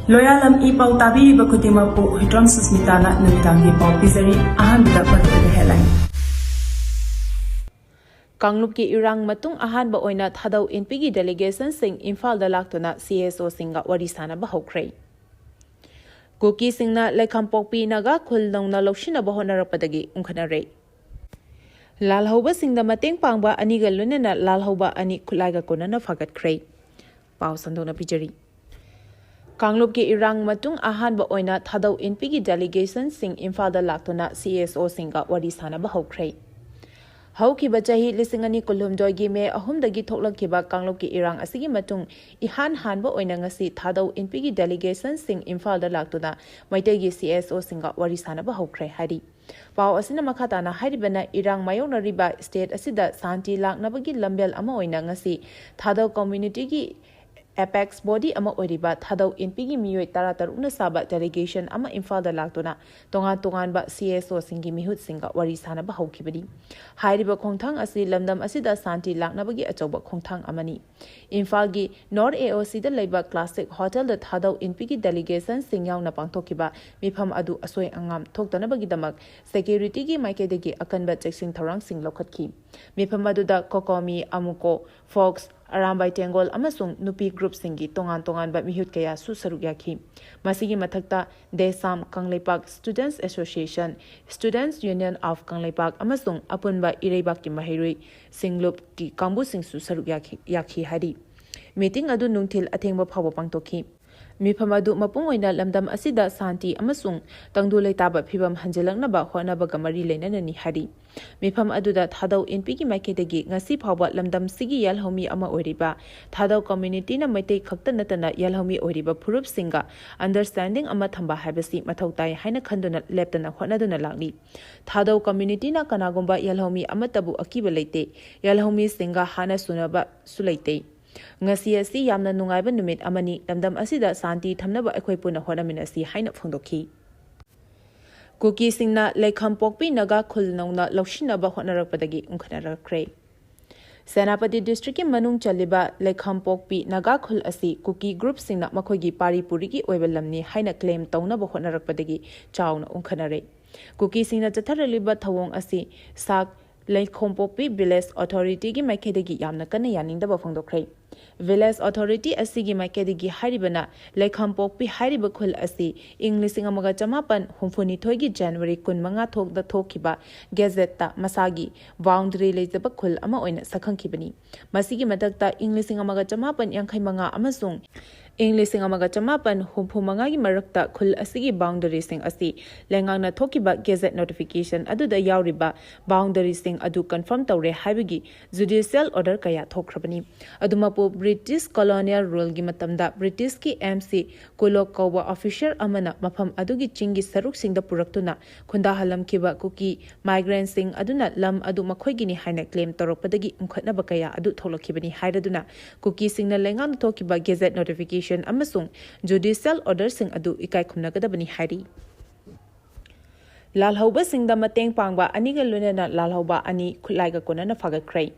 Loyalam E-PAO tabi bakutimapu Hidram Susmitana Numitangi Pau Pizari Ahanbida Partuga Headline. Kanglupki irang matung ahanba oina thadau inpigi delegation sing Imphal da laktuna CSO Singa wari sanaba hokre. Kukisinga lekhampokpi Naga khulnongna lokshina bahonarapadagi Unkhatnare. Lalhouba singda mateng pangba aniga lunena lalhouba ani khulaiga konana fagatkre. Pau sandona pijari. Kanglupki irang matung ahanba oina thadau inpigi delegation sing Imphal da laktuna CSO Singa wari sanaba hokre. Haukiba chahi lisingani kulhumjoigi me ahumdagi thoklakiba kanglupki irang asigi matung ihan hanba oina ngasi thadau inpigi delegation sing Imphal da laktuna maitegi CSO Singa wari sanaba hokre hari. Pau asina makhatana haribana irang mayona riba state asida santi laknabagi lambel ama oina ngasi thadau community gi apex body ama oriba thadau inpigi miyoi tarataruna saba delegation ama Imphal da laktuna tongan ba CSO singi mihut singa wari sanaba haukibadi hairiba khongthang asi lamdam asida santi laknabagi achoba khongthang amani Imphal gi North AOC da leiba classic hotel da thadau inpigi delegation singyauna pangthokiba mifam adu asoi angam thoktanabagi damak security gi maikedegi akanba checking thorang sing lokhatki mifam adu da kokomi amuko fox Arambai Tengol amasung nupi group singi tongan ba mihut kaya su saruk yakhi masigi mathakta Desam Kangleipak Students Association Students Union of Kangleipak amasung apunba ireibak ki mahirui singlup ki kambu sing su saruk yakhi hari meeting adu nungthil athengba phawa pangtokhi mifam adu mapung oina lamdam asida santi amasung tangdu leitaba phibam hanjelaknaba honabaga mari leinanani hari mifam aduda thadau inpigi maikedegi ngasi phawba lamdam sigi yalhomi ama oriba thadau community na maitei khakta natana yalhomi oriba phurup singa understanding ama thamba habasi mathautai haina khanduna leptana honaduna lagni thadau community na kanagumba yalhomi amatabu akiba leite yalhomi singa hana sunaba sulaite ngasi asi yamna nungaiba numit amani lamdam asida santi thamnaba akhoi puna honaminasi haina phongdokhi Kukisinga lekhampokpi Naga khulnongna lokshina honarapadagi Unkhatnare. Senapati district manung chaliba lekhampokpi Naga khul asi Kuki group singna makhogi pari purigi oibalamni haina claim taunaba honarapadagi Chaona Unkhatnare. Kukisinga chatharaliba thawong asi sak lekhampokpi village authority gi maikedegi yamna kana yaningdaba phongdokre. Village authority asigi maikedegi haribana lekhampokpi hariba khul asi English amaga chamapan humfuni thoigi January 15 thokda thokiba gazette masagi boundary lejaba khul ama oina sakhankibani masigi matakta English amaga chamapan yankhai manga amasung English amaga chamapan humphumanga gi marakta khul asigi boundary sing asi lengangna thokiba gazette notification aduda yauriba boundary sing adu confirm tawre haibigi judicial order kaya thokrabani adumapo British colonial rule gi matamda British ki MC Kulok Kawa official amana mafam adugi chingi saruk singda puraktuna khunda halam kiba kuki migrant sing aduna lam adu makhoigi ni haina claim toropadagi Unkhatnaba kaya adu tholokibani hairaduna kuki singna lengang thokiba gazette notification amasung judicial order sing adu ikai khumnagadabani hairi lalhouba singda mateng pangba aniga lunena lalhouba ani khulaiga konana fagatkrai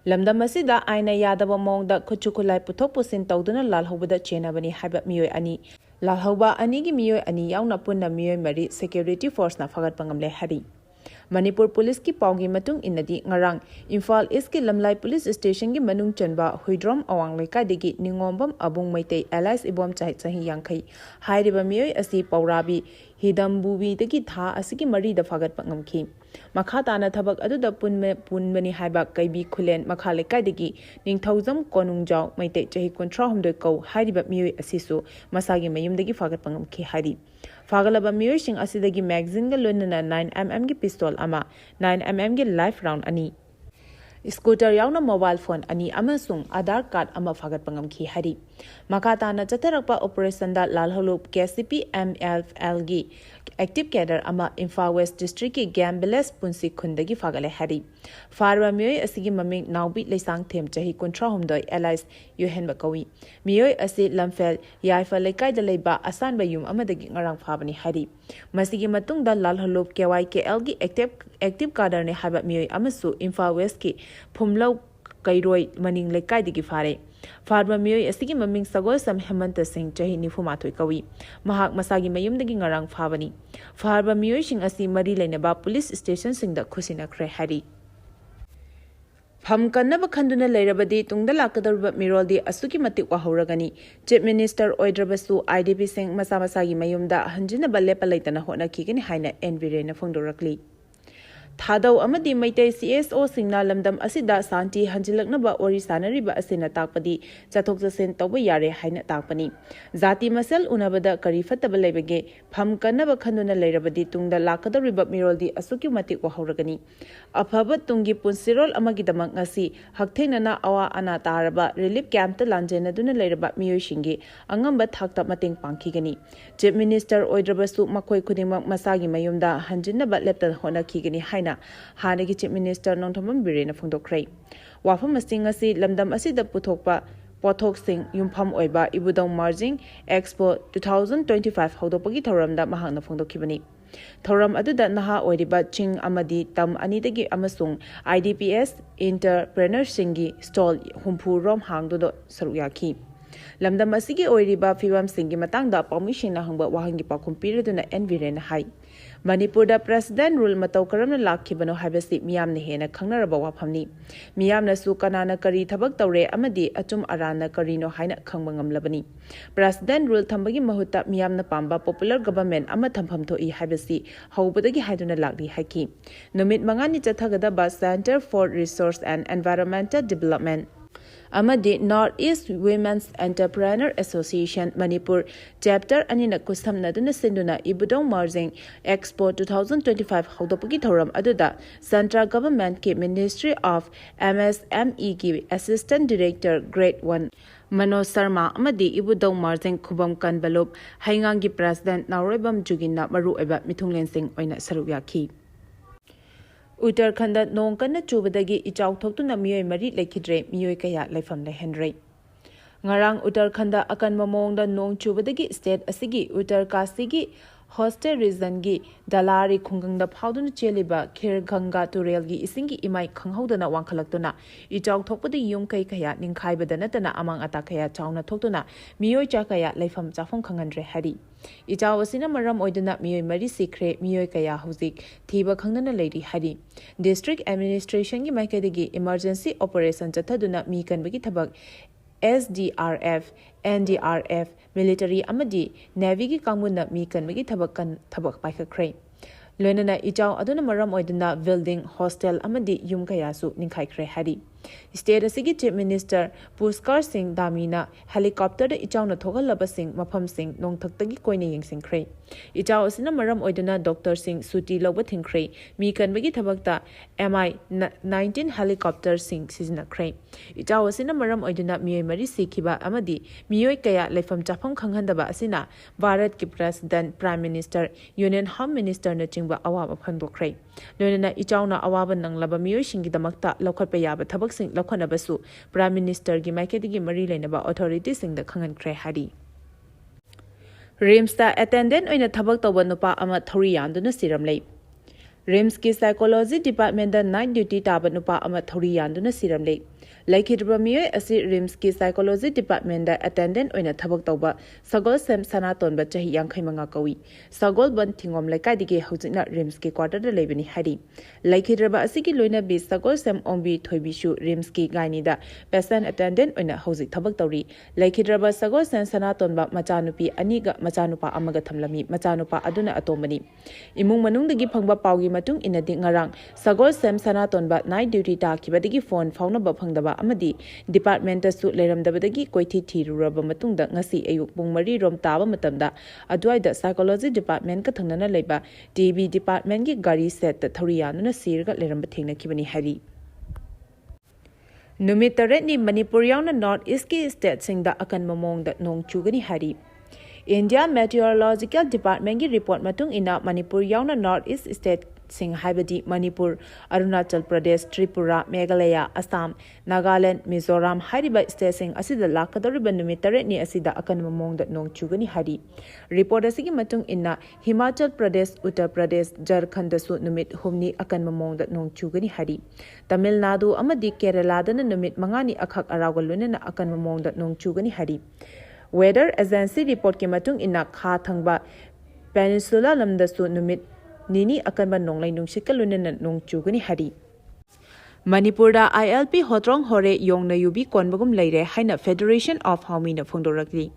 lamdam asida aina yadaba mongda khuchukulai puthok pusin tawduna lalhobada chenabani haiba miyoi ani lalhoba ani gi miyoi ani yauna punna miyoi mari security force na fagat pangamle hari Manipur police ki paugi matung inadi ngarang Imphal East ki lamlai police station gi manung chanba huidrom awang lekai degi ningombam abung maitei allies ibom chai chahi yangkhai hairiba miyoi asi paurabi hidambubi degi tha asigi mari da fagat pangamki makhatana thabak aduda punmani haiba kaibi khulen makhale kaidegi ningthaujam konungjau maitei chahi 13 ko hairiba miyoi asisu masagi mayumdegi fagat pangamki hari fagalaba miyoi sing asidagi magazine ga lonana 9mm gi pistol ama 9mm gi life round ani scooter yauna mobile phone ani amasung Aadhaar card ama fagat pangamki hari makhatana chatharakpa operation da lalholup KCP MLFL gi active cadre ama Imphal West district ki Gambiles punsi khundagi fagale hari farwa miyoi asigi maming naubi leisang them chahi 13 allies yohen bakawi miyoi asi lamfel yaifa lekai da leiba asan bayum amadagi ngarang fabani hari masigi matungda lalholup KYKL gi active cadre ne haba miyoi amasu Imphal West ki phumlau kairoi maning lekai digi fare ꯐꯥꯔꯕ ꯃꯤꯑꯣꯏ ꯑꯁꯤꯒꯤ ꯃꯃꯤꯡ ꯁꯒꯣꯜꯁꯝ ꯍꯦꯃꯟꯇ ꯁꯤꯡ ꯆꯍꯤ 94 ꯀꯧꯏ ꯃꯍꯥꯛ ꯃꯁꯥꯒꯤ ꯃꯌꯨꯝꯗꯒꯤ ꯉꯔꯥꯡ ꯐꯥꯕꯅꯤ ꯐꯥꯔꯕ ꯃꯤꯑꯣꯏꯁꯤꯡ ꯑꯁꯤ ꯃꯔꯤ ꯂꯩꯅꯕ ꯄꯨꯂꯤꯁ ꯁ꯭ꯇꯦꯁꯟꯁꯤꯡꯗ ꯈꯨꯠꯁꯤꯟꯅꯈ꯭ꯔꯦ ꯍꯥꯏꯔꯤ ꯐꯝ ꯀꯟꯅꯕ ꯈꯟꯗꯨꯅ ꯂꯩꯔꯕꯗꯤ ꯇꯨꯡꯗ ꯂꯥꯛꯀꯗꯧꯔꯤꯕ ꯃꯤꯔꯣꯜꯗꯤ ꯑꯁꯨꯛꯀꯤ ꯃꯇꯤꯛ ꯋꯥꯍꯧꯔꯒꯅꯤ ꯆꯤꯞ ꯃꯤꯅꯤꯁꯇꯔ ꯑꯣꯏꯗ꯭ꯔꯕꯁꯨ IDPꯁꯤꯡ ꯃꯁꯥ ꯃꯁꯥꯒꯤ ꯃꯌꯨꯝꯗ ꯍꯟꯖꯤꯟꯅꯕ ꯂꯦꯞꯄ ꯂꯩꯇꯅ ꯍꯣꯠꯅꯈꯤꯒꯅꯤ ꯍꯥꯏꯅ ꯑꯦꯟ ꯕꯤꯔꯦꯟꯅ ꯐꯣꯡꯗꯣꯔꯛꯂꯤ ꯊꯥꯗꯧ ꯑꯃꯗꯤ ꯃꯩꯇꯩ CSOꯁꯤꯡꯅ ꯂꯝꯗꯝ ꯑꯁꯤꯗ ꯁꯥꯟꯇꯤ ꯍꯟꯖꯤꯜꯂꯛꯅꯕ ꯋꯥꯔꯤ ꯁꯥꯅꯔꯤꯕ ꯑꯁꯤꯅ ꯇꯥꯛꯄꯗꯤ ꯆꯠꯊꯣꯛ ꯆꯠꯁꯤꯟ ꯇꯧꯕ ꯌꯥꯔꯦ ꯍꯥꯏꯅ ꯇꯥꯛꯄꯅꯤ ꯖꯥꯇꯤ ꯃꯁꯦꯜ ꯎꯅꯕꯗ ꯀꯔꯤ ꯐꯠꯇꯕ ꯂꯩꯕꯒꯦ ꯐꯝ ꯀꯟꯅꯕ ꯈꯟꯗꯨꯅ ꯂꯩꯔꯕꯗꯤ ꯇꯨꯡꯗ ꯂꯥꯛꯀꯗꯧꯔꯤꯕ ꯃꯤꯔꯣꯜꯗꯤ ꯑꯁꯨꯛꯀꯤ ꯃꯇꯤꯛ ꯋꯥꯍꯧꯔꯒꯅꯤ ꯑꯐꯕ ꯇꯨꯡꯒꯤ ꯄꯨꯟꯁꯤꯔꯣꯜ ꯑꯃꯒꯤꯗꯃꯛ ꯉꯁꯤ ꯍꯛꯊꯦꯡꯅꯅ ꯑꯋꯥ ꯑꯅꯥ ꯇꯥꯔꯕ ꯔꯤꯂꯤꯐ ꯀꯦꯝꯞꯇ ꯂꯥꯟꯖꯦꯟꯅꯗꯨꯅ ꯂꯩꯔꯕ ꯃꯤꯑꯣꯏꯁꯤꯡꯒꯤ ꯑꯉꯝꯕ ꯊꯥꯛꯇ ꯃꯇꯦꯡ ꯄꯥꯡꯈꯤꯒꯅꯤ ꯆꯤꯞ ꯃꯤꯅꯤꯁꯇꯔ ꯑꯣꯏꯗ꯭ꯔꯕꯁꯨ ꯃꯈꯣꯏ ꯈꯨꯗꯤꯡꯃꯛ ꯃꯁꯥꯒꯤ ꯃꯌꯨꯝꯗ ꯍꯟꯖꯤꯟꯅꯕ ꯂꯦꯞꯇꯅ ꯍꯣꯠꯅꯈꯤꯒꯅꯤ ꯍꯥꯏꯅ ꯍꯥꯟꯅꯒꯤ ꯆꯤꯞ ꯃꯤꯅꯤꯁꯇꯔ ꯅꯣꯡꯊꯣꯝꯕꯝ ꯕꯤꯔꯦꯟꯅ ꯐꯣꯡꯗꯣꯛꯈ꯭ꯔꯦ ꯋꯥꯐꯝꯁꯤꯡ ꯑꯁꯤ ꯂꯝꯗꯝ ꯑꯁꯤꯗ ꯄꯨꯊꯣꯛꯄ ꯄꯣꯠꯊꯣꯛꯁꯤꯡ ꯌꯨꯝꯐꯝ ꯑꯣꯏꯕ ꯏꯕꯨꯙꯧ ꯃꯥꯔꯖꯤꯡ ꯑꯦꯛꯁꯄꯣ 2025 ꯍꯧꯗꯣꯛꯄꯒꯤ ꯊꯧꯔꯝꯗ ꯃꯍꯥꯛꯅ ꯐꯣꯡꯗꯣꯛꯈꯤꯕꯅꯤ ꯊꯧꯔꯝ ꯑꯗꯨꯗ ꯅꯍꯥ ꯑꯣꯏꯔꯤꯕ ꯆꯤꯡ ꯑꯃꯗꯤ ꯇꯝ ꯑꯅꯤꯗꯒꯤ ꯑꯃꯁꯨꯡ IDPS ꯏꯟꯇꯔꯄ꯭ꯔꯦꯅꯔꯁꯤꯡꯒꯤ ꯁ꯭ꯇꯣꯜ 60 ꯔꯣꯝ ꯍꯥꯡꯗꯨꯅ ꯁꯔꯨꯛ ꯌꯥꯈꯤ ꯂꯝꯗꯝ ꯑꯁꯤꯒꯤ ꯑꯣꯏꯔꯤꯕ ꯐꯤꯕꯝꯁꯤꯡꯒꯤ ꯃꯇꯥꯡꯗ ꯄꯥꯎꯃꯤꯁꯤꯡꯅ ꯍꯪꯕ ꯋꯥꯍꯪꯒꯤ ꯄꯥꯎꯈꯨꯝ ꯄꯤꯔꯗꯨꯅ ꯑꯦꯟ ꯕꯤꯔꯦꯟꯅ ꯍꯥꯏ ꯃꯅꯤꯄꯨꯔꯗ ꯄ꯭ꯔꯦꯁꯤꯗꯦꯟꯠ ꯔꯨꯜ ꯃꯇꯧ ꯀꯔꯝꯅ ꯂꯥꯛꯈꯤꯕꯅꯣ ꯍꯥꯏꯕꯁꯤ ꯃꯤꯌꯥꯝꯅ ꯍꯦꯟꯅ ꯈꯪꯅꯔꯕ ꯋꯥꯐꯝꯅꯤ ꯃꯤꯌꯥꯝꯅꯁꯨ ꯀꯅꯥꯅ ꯀꯔꯤ ꯊꯕꯛ ꯇꯧꯔꯦ ꯑꯃꯗꯤ ꯑꯆꯨꯝ ꯑꯔꯥꯟꯅ ꯀꯔꯤꯅꯣ ꯍꯥꯏꯅ ꯈꯪꯕ ꯉꯝꯂꯕꯅꯤ ꯄ꯭ꯔꯦꯁꯤꯗꯦꯟꯠ ꯔꯨꯜ ꯊꯝꯕꯒꯤ ꯃꯍꯨꯠꯇ ꯃꯤꯌꯥꯝꯅ ꯄꯥꯝꯕ ꯄꯣꯄꯨꯂꯔ ꯒꯚꯔꯟꯃꯦꯟꯠ ꯑꯃ ꯊꯝꯐꯝ ꯊꯣꯛꯏ ꯍꯥꯏꯕꯁꯤ ꯍꯧꯕꯗꯒꯤ ꯍꯥꯏꯗꯨꯅ ꯂꯥꯛꯂꯤ ꯍꯥꯏꯈꯤ ꯅꯨꯃꯤꯠ 5ꯅꯤ ꯆꯠꯊꯒꯗꯕ centre for resources and environmental development ꯑꯃꯗꯤ north east women's entrepreneur association Manipur chapter ꯑꯅꯤꯅ ꯈꯨꯠꯁꯝꯅꯗꯨꯅ ꯁꯤꯟꯗꯨꯅ ꯏꯕꯨꯙꯧ ꯃꯥꯔꯖꯤꯡ ꯑꯦꯛꯁꯄꯣ 2025 ꯍꯧꯗꯣꯛꯄꯒꯤ ꯊꯧꯔꯝ ꯑꯗꯨꯗ ꯁꯦꯟꯇ꯭ꯔꯦꯜ ꯒꯚꯔꯟꯃꯦꯟꯠꯀꯤ ꯃꯤꯅꯤꯁꯇ꯭ꯔꯤ ꯑꯣꯐ MSMEꯒꯤ assistant director grade 1 Manoj Sharma ꯑꯃꯗꯤ ꯏꯕꯨꯙꯧ ꯃꯥꯔꯖꯤꯡ ꯈꯨꯕꯝ ꯀꯟꯕꯂꯨꯞ ꯍꯩꯉꯥꯡꯒꯤ ꯄ꯭ꯔꯦꯁꯤꯗꯦꯟꯠ ꯅꯥꯎꯔꯣꯏꯕꯝ ꯖꯨꯒꯤꯟꯅ ꯃꯔꯨꯑꯣꯏꯕ ꯃꯤꯊꯨꯡꯂꯦꯟꯁꯤꯡ ꯑꯣꯏꯅ ꯁꯔꯨꯛ ꯌꯥꯈꯤ ꯎꯠꯇꯔꯈꯟꯗ ꯅꯣꯡ ꯀꯟꯅ ꯆꯨꯕꯗꯒꯤ ꯏꯆꯥꯎ ꯊꯣꯛꯇꯨꯅ ꯃꯤꯑꯣꯏ 4 ꯂꯩꯈꯤꯗ꯭ꯔꯦ ꯃꯤꯑꯣꯏ ꯀꯌꯥ ꯂꯩꯐꯝ ꯂꯩꯍꯟꯗ꯭ꯔꯦ ꯉꯔꯥꯡ ꯎꯠꯇꯔꯈꯟꯗ ꯑꯀꯟꯕ ꯃꯑꯣꯡꯗ ꯅꯣꯡ ꯆꯨꯕꯗꯒꯤ ꯁ꯭ꯇꯦꯠ ꯑꯁꯤꯒꯤ ꯎꯠꯇꯔꯀꯥꯁꯤꯒꯤ ꯍꯣꯁꯇꯦꯜ ꯔꯤꯖꯟꯒꯤ ꯗꯂꯥꯔꯤ ꯈꯨꯡꯒꯪꯗ ꯐꯥꯎꯗꯨꯅ ꯆꯦꯜꯂꯤꯕ ꯈꯤꯔꯒꯪꯒꯥ ꯇꯨꯔꯦꯜꯒꯤ ꯏꯁꯤꯡꯒꯤ ꯏꯃꯥꯏ ꯈꯪꯍꯧꯗꯅ ꯋꯥꯡꯈꯠꯂꯛꯇꯨꯅ ꯏꯆꯥꯎ ꯊꯣꯛꯄꯗꯒꯤ ꯌꯨꯝꯀꯩ ꯀꯌꯥ ꯅꯤꯡꯈꯥꯏꯕꯗ ꯅꯠꯇꯅ ꯑꯃꯥꯡ ꯑꯇꯥ ꯀꯌꯥ ꯆꯥꯎꯅ ꯊꯣꯛꯇꯨꯅ ꯃꯤꯑꯣꯏ ꯆꯥ ꯀꯌꯥ ꯂꯩꯐꯝ ꯆꯥꯐꯝ ꯈꯪꯍꯟꯗ꯭ꯔꯦ ꯍꯥꯏꯔꯤ ꯏꯆꯥꯎ ꯑꯁꯤꯅ ꯃꯔꯝ ꯑꯣꯏꯗꯨꯅ ꯃꯤꯑꯣꯏ 4 ꯁꯤꯈ꯭ꯔꯦ ꯃꯤꯑꯣꯏ ꯀꯌꯥ ꯍꯧꯖꯤꯛ ꯊꯤꯕ ꯈꯪꯗꯅ ꯂꯩꯔꯤ ꯍꯥꯏꯔꯤ ꯗꯤꯁꯇ꯭ꯔꯤꯛꯠ ꯑꯦꯗꯃꯤꯅꯤꯁꯇ꯭ꯔꯦꯁꯟꯒꯤ ꯃꯥꯏꯀꯩꯗꯒꯤ ꯏꯃꯔꯖꯦꯟꯁꯤ ꯑꯣꯄꯔꯦꯁꯟ ꯆꯠꯊꯗꯨꯅ ꯃꯤ ꯀꯟꯕꯒꯤ ꯊꯕꯛ SDRF, NDRF, ꯃꯤꯂꯤꯇꯔꯤ ꯑꯃꯗꯤ ꯅꯦꯚꯤꯒꯤ ꯀꯥꯡꯕꯨꯅ ꯃꯤ ꯀꯟꯕꯒꯤ ꯊꯕꯛ ꯄꯥꯏꯈꯠꯈ꯭ꯔꯦ ꯂꯣꯏꯅꯅ ꯏꯆꯥꯎ ꯑꯗꯨꯅ ꯃꯔꯝ ꯑꯣꯏꯗꯨꯅ ꯕꯤꯜꯗꯤꯡ ꯍꯣꯁꯇꯦꯜ ꯑꯃꯗꯤ ꯌꯨꯝ ꯀꯌꯥꯁꯨ ꯅꯤꯡꯈꯥꯏꯈ꯭ꯔꯦ ꯍꯥꯏꯔꯤ ꯁ꯭ꯇꯦꯠ ꯑꯁꯤꯒꯤ ꯆꯤꯞ ꯃꯤꯅꯤꯁꯇꯔ ꯄꯨꯁꯀꯔ ꯁꯤꯡ ꯗꯥꯃꯤꯅ ꯍꯦꯂꯤꯀꯣꯞꯇꯔꯗ ꯏꯆꯥꯎꯅ ꯊꯣꯛꯍꯜꯂꯕꯁꯤꯡ ꯃꯐꯝꯁꯤꯡ ꯅꯣꯡꯊꯛꯇꯒꯤ ꯀꯣꯏꯅ ꯌꯦꯡꯁꯤꯟꯈ꯭ꯔꯦ ꯏꯆꯥꯎ ꯑꯁꯤꯅ ꯃꯔꯝ ꯑꯣꯏꯗꯨꯅ ꯗꯣꯛꯇꯔꯁꯤꯡ ꯁꯨꯇꯤ ꯂꯧꯕ ꯊꯤꯡꯈ꯭ꯔꯦ ꯃꯤ ꯀꯟꯕꯒꯤ ꯊꯕꯛꯇ MI-19 ꯍꯦꯂꯤꯀꯣꯞꯇꯔꯁꯤꯡ ꯁꯤꯖꯤꯟꯅꯈ꯭ꯔꯦ ꯏꯆꯥꯎ ꯑꯁꯤꯅ ꯃꯔꯝ ꯑꯣꯏꯗꯨꯅ ꯃꯤꯑꯣꯏ 4 ꯁꯤꯈꯤꯕ ꯑꯃꯗꯤ ꯃꯤꯑꯣꯏ ꯀꯌꯥ ꯂꯩꯐꯝ ꯆꯥꯐꯝ ꯈꯪꯍꯟꯗꯕ ꯑꯁꯤꯅ ꯚꯥꯔꯠꯀꯤ president prime minister union home ꯃꯤꯅꯤꯁꯇꯔꯅꯆꯤꯡꯕ ꯑꯋꯥꯕ ꯐꯣꯡꯗꯣꯛꯈ꯭ꯔꯦ ꯂꯣꯏꯅꯅ ꯏꯆꯥꯎꯅ ꯑꯋꯥꯕ ꯅꯪꯂꯕ ꯃꯤꯑꯣꯏꯁꯤꯡꯒꯤꯗꯃꯛꯇ ꯂꯧꯈꯠꯄ ꯌꯥꯕ ꯊꯕꯛꯁꯤꯡ ꯂꯧꯈꯠꯅꯕꯁꯨ ꯄ꯭ꯔꯥꯏꯝ ꯃꯤꯅꯤꯁꯇꯔꯒꯤ ꯃꯥꯏꯀꯩꯗꯒꯤ ꯃꯔꯤ ꯂꯩꯅꯕ ꯑꯣꯊꯣꯔꯤꯇꯤꯁꯤꯡꯗ ꯈꯪꯍꯟꯈ꯭ꯔꯦ ꯍꯥꯏꯔꯤ ꯔꯤꯝꯁꯇ ꯑꯦꯇꯦꯟꯗꯦꯟꯠ ꯑꯣꯏꯅ ꯊꯕꯛ ꯇꯧꯕ ꯅꯨꯄꯥ ꯑꯃ ꯊꯧꯔꯤ ꯌꯥꯟꯗꯨꯅ ꯁꯤꯔꯝꯂꯦ ꯔꯤꯝꯁꯀꯤ ꯁꯥꯏꯀꯣꯂꯣꯖꯤ ꯗꯤꯄꯥꯔꯠꯃꯦꯟꯠꯗ ꯅꯥꯏꯠ ꯗ꯭ꯌꯨꯇꯤ ꯇꯥꯕ ꯅꯨꯄꯥ ꯑꯃ ꯊꯧꯔꯤ ꯌꯥꯟꯗꯨꯅ ꯁꯤꯔꯝꯂꯦ ꯂꯩꯈꯤꯗ꯭ꯔꯕ ꯃꯤꯑꯣꯏ ꯑꯁꯤ ꯔꯤꯝꯁꯀꯤ ꯁꯥꯏꯀꯣꯂꯣꯖꯤ ꯗꯤꯄꯥꯔꯠꯃꯦꯟꯠꯗ ꯑꯦꯇꯦꯟꯗꯦꯟꯠ ꯑꯣꯏꯅ ꯊꯕꯛ ꯇꯧꯕ ꯁꯒꯣꯜꯁꯦꯝ ꯁꯅꯥꯇꯣꯟꯕ ꯆꯍꯤ 55 ꯀꯧꯏ ꯁꯒꯣꯜꯕꯟ ꯊꯤꯡꯒꯣꯝ ꯂꯩꯀꯥꯏꯗꯒꯤ ꯍꯧꯖꯤꯛꯅ ꯔꯤꯝꯁꯀꯤ ꯀ꯭ꯋꯥꯔꯇꯔꯗ ꯂꯩꯕꯅꯤ ꯍꯥꯏꯔꯤ ꯂꯩꯈꯤꯗ꯭ꯔꯕ ꯑꯁꯤꯒꯤ ꯂꯣꯏꯅꯕꯤ ꯁꯒꯣꯜꯁꯦꯝ ꯑꯣꯡꯕꯤ ꯊꯣꯏꯕꯤꯁꯨ ꯔꯤꯝꯁꯀꯤ ꯒꯥꯏꯅꯤꯗ ꯄꯦꯁꯦꯟꯠ ꯑꯦꯇꯦꯟꯗꯦꯟꯠ ꯑꯣꯏꯅ ꯍꯧꯖꯤꯛ ꯊꯕꯛ ꯇꯧꯔꯤ ꯂꯩꯈꯤꯗ꯭ꯔꯕ ꯁꯒꯣꯜꯁꯦꯝ ꯁꯅꯥꯇꯣꯟꯕ ꯃꯆꯥꯅꯨꯄꯤ 2ꯒ ꯃꯆꯥꯅꯨꯄꯥ ꯑꯃꯒ ꯊꯝꯂꯝꯃꯤ ꯃꯆꯥꯅꯨꯄꯥ ꯑꯗꯨꯅ ꯑꯇꯣꯝꯕꯅꯤ ꯏꯃꯨꯡ ꯃꯅꯨꯡꯗꯒꯤ ꯐꯪꯕ ꯄꯥꯎꯒꯤ ꯃꯇꯨꯡ ꯏꯟꯅꯗꯤ ꯉꯔꯥꯡ ꯁꯒꯣꯜꯁꯦꯝ ꯁꯅꯥꯇꯣꯟꯕ ꯅꯥꯏꯠ ꯗ꯭ꯌꯨꯇꯤ ꯇꯥꯈꯤꯕꯗꯒꯤ ꯐꯣꯟ ꯐꯥꯎꯅꯕ ꯐꯪꯗꯕ ꯑꯃꯗꯤ ꯗꯤꯄꯥꯔꯠꯃꯦꯟꯠꯇꯁꯨ ꯂꯩꯔꯝꯗꯕꯗꯒꯤ ꯀꯣꯏꯊꯤ ꯊꯤꯔꯨꯔꯕ ꯃꯇꯨꯡꯗ ꯉꯁꯤ ꯑꯌꯨꯛ ꯄꯨꯡ 4 ꯔꯣꯝ ꯇꯥꯕ ꯃꯇꯝꯗ ꯑꯗꯨꯋꯥꯏꯗ ꯁꯥꯏꯀꯣꯂꯣꯖꯤ ꯗꯤꯄꯥꯔꯠꯃꯦꯟꯠꯀ ꯊꯪꯅꯅ ꯂꯩꯕ TB ꯗꯤꯄꯥꯔꯠꯃꯦꯟꯠꯒꯤ ꯒꯥꯔꯤ ꯁꯦꯠꯇ ꯊꯧꯔꯤ ꯌꯥꯟꯗꯨꯅ ꯁꯤꯔꯒ ꯂꯩꯔꯝꯕ ꯊꯦꯡꯅꯈꯤꯕꯅꯤ ꯍꯥꯏꯔꯤ ꯅꯨꯃꯤꯠ 8ꯅꯤ ꯃꯅꯤꯄꯨꯔ ꯌꯥꯎꯅ ꯅꯣꯔꯠ ꯏꯁꯠꯀꯤ ꯁ꯭ꯇꯦꯠꯁꯤꯡꯗ ꯑꯀꯟꯕ ꯃꯑꯣꯡꯗ ꯅꯣꯡ ꯆꯨꯒꯅꯤ ꯍꯥꯏꯔꯤ ꯏꯟꯗꯤꯌꯥ ꯃꯦꯇꯤꯑꯣꯔꯣꯂꯣꯖꯤꯀꯦꯜ ꯗꯤꯄꯥꯔꯠꯃꯦꯟꯠꯒꯤ ꯔꯤꯄꯣꯔꯠ ꯃꯇꯨꯡ ꯏꯟꯅ ꯃꯅꯤꯄꯨꯔ ꯌꯥꯎꯅ north east state sing haibadi Manipur, Arunachal Pradesh, Tripura, Meghalaya, Assam, Nagaland, Mizoram, hariba state sing asida lakadoriba numit taretni asida akanba mongda nong chugani hari. Report asigi matung inna Himachal Pradesh, Uttar Pradesh, Jharkhand dasu numit humni akanba mongda nong chugani hari. Tamil Nadu amadi Kerala dana numit mangani akhak aragalunena akanba mongda nong chugani hari. Weather Agency report ke matung inna kha thangba Peninsula lamdasu numit nini akanba nonglai nungsikalunena nong chugani hari. Manipurda ILP hotrong hore yongna yubi konbagum leire haina Federation of Haumi na phongdorakli.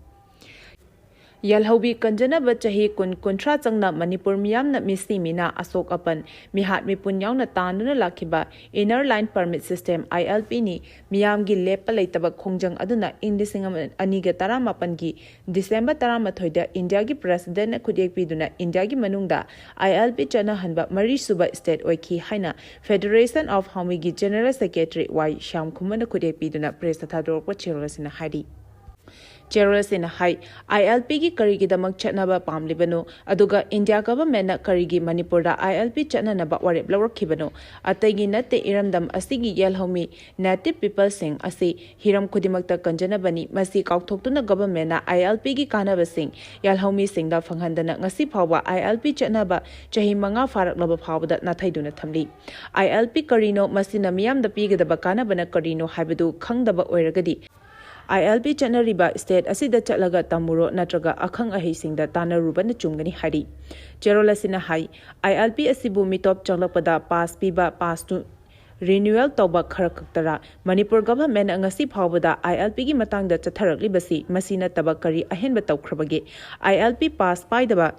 Yalhaubi kanjana chahi kun kontra changna Manipur miyam na misi mina Asok Apan mihat mipun yauna tanuna lakiba Inner Line Permit System ILP ni miyam gi lepa leitaba khongjang aduna indisingam aniga taramapan gi December taramathoida India gi President na khudek piduna India gi manungda ILP chana hanba mari suba state oiki haina Federation of Haumi gi General Secretary Y Sham Khumma na khudek piduna press thador ko cherosina hari. Cheros in high ILP gi karigi damak chatnaba pamlibano aduga India government na karigi Manipur da ILP chatnaba warep lawrakibano atagi natte iramdam asigi yelhomi native people sing asi hiram khudimakta kanjanabani masi kaukthokuna government na ILP gi kanaba sing yelhomi sing da phanghandana ngasi phawba ILP chatnaba chahi manga farak laba phawda na thaiduna thamli ILP karino masina miyam da pigada kanabana karino haibadu khangdaba oiragadi ILP Chanariba State Asida Chatlaga Tamuro Natraga Akhang Ahisingda Tanaruba Chungani Hari. Cherolasina Hai ILP Asibu Mitop Chalapada Pass Piba Pass to Renewal Toba Karaktara Manipur government Angasi Pawada ILP Gi Matang da Chatharak Libasi Masina Tabakari Ahenba Taukrabage ILP Pass Paidaba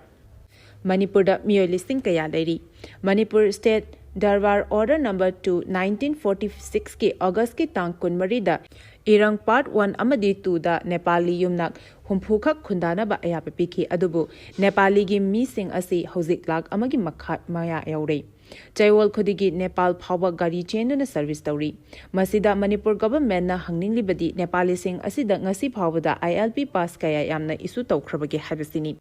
Manipur da Mio listing Kaya Lady Manipur State Darbar Order Number 2 1946 ke August ke Tang Kunmarida Irang Part 1 Amadi 2 da Nepali Yumnak Humphukak Khundana ba Ayapa Piki Adubu Nepali gi Mising Asi Hozik Lak Amagi Makhat Maya Yaure Jaiwal Khudigi Nepal Phawa Gari Chain na service tawri Masida Manipur government na hangning libadi Nepali sing asida ngasi phawada ILP pass kaya yamna isu tawkhrabage habasini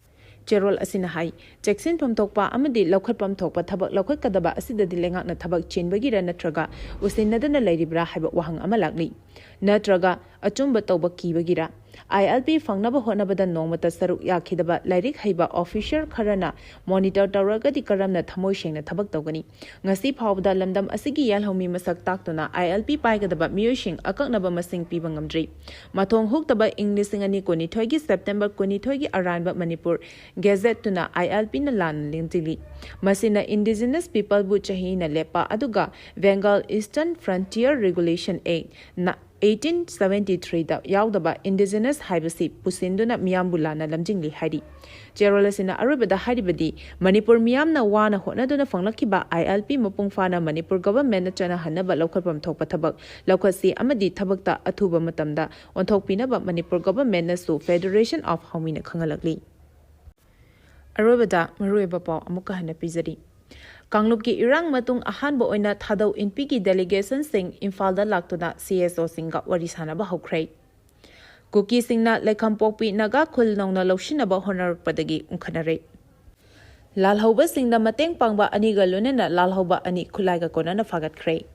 Cherol asina hai Jackson Pamtokpa Amadi Lokhat Pamtokpa Tabak Lokhat Kadaba Asida Dilengak na Tabak Chinbagira Natraga Usinadana Lairibra Haba Wahang Amalagli Natraga Achumba Toba Kibagira ILP Fangnaba Honabada Nomata Saruk Yakidaba Lairik Haiba Official Karana Monitor Taraga di Karamna Tamoshing na Tabak Togani Ngasi Pawda Lamdam Asigi Yalhomi Masak Taktona ILP Paigadaba Mioshing Akaknaba Masing Pibangamdri Matong Huktaba English Singani Koni Togi September Koni Togi Aranba Manipur Gazette tuna ILP na lan lingtili masina indigenous people bu chahi na lepa aduga Bengal Eastern Frontier Regulation Act na 1873 da yaudaba indigenous haibasi pusinduna miyambula na lamjingli hari Cherolasina arubada haribadi Manipur miyam na wana honaduna fanglakiba ILP mapungfana Manipur government na chana hanaba lokhalpam thokpa thabak lokhasi amadi thabakta athuba matamda onthokpinaba Manipur government na su Federation of Haumi na khangalakli Arubada Marueba Pau Amuka Hana Pizari. Kanglupki Irang Matung Ahanbo Oina Thadau in Piki delegation sing Infalda Laktuna CSO Singa Warisana Bahokray. Kukisinga Lekampopi Naga Kul Nona Loshinaba Honor Padagi Unkhatnare. Lalhouba Singda Mateng Pangba Aniga Lunena Lalhouba Ani Kulaiga Konana Fagat Kray.